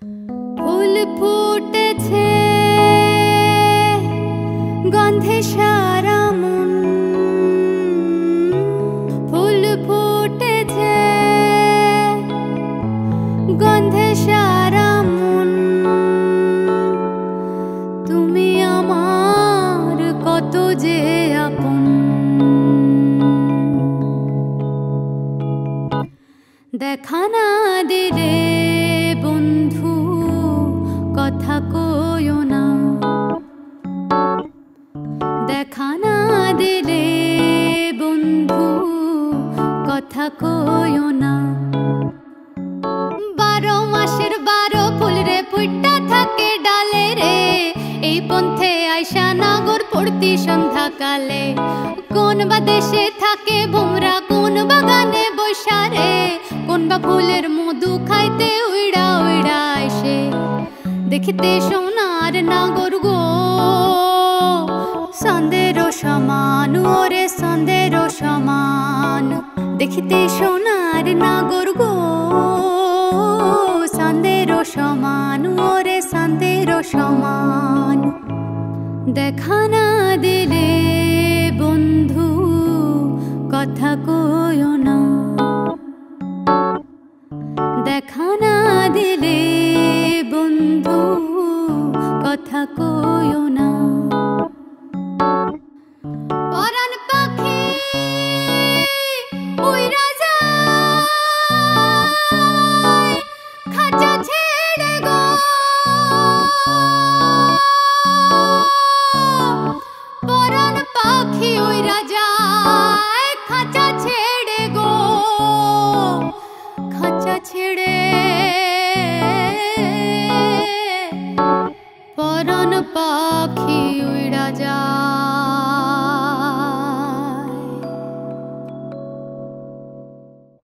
ফুল ফুটেছে গন্ধে সারা মন, ফুল ফুটেছে গন্ধে সারা মন। তুমি আমার কত যে আপন, দেখা না দিলে বন্ধু কথা কইও না, দেখা না দিলে বন্ধু কথা কইও না। 12 মাসের 12 ফুল রে ফুইটা থাকে ডালে রে, এই পন্থে আইসা নাগর পড়তি সন্ধ্যা কালে। কোন বা দেশে থাকে ভোমরা, কোন বাগানে বৈশা রে, কোন বা ফুলের মধু খাইতে উইড়া উইড়া এসে। দেখিতে সোনার নাগর গো সন্দের সমান, ওরে সন্দের সমান। দেখিতে সোনার নাগর গো সন্দের সমান, ওরে সন্দের সমান। দেখা না দিলে বন্ধু কথা কইও না, দেখা না দিলে বন্ধু কথা কইও না। পরাণ পাখি উইরা যায় খাঁচা ছেড়ে গো, পরাণ পাখি উইরা যায় খাঁচা ছেড়ে গো, খাঁচা ছেড়ে। পরাণ পাখি উইড়া যায়।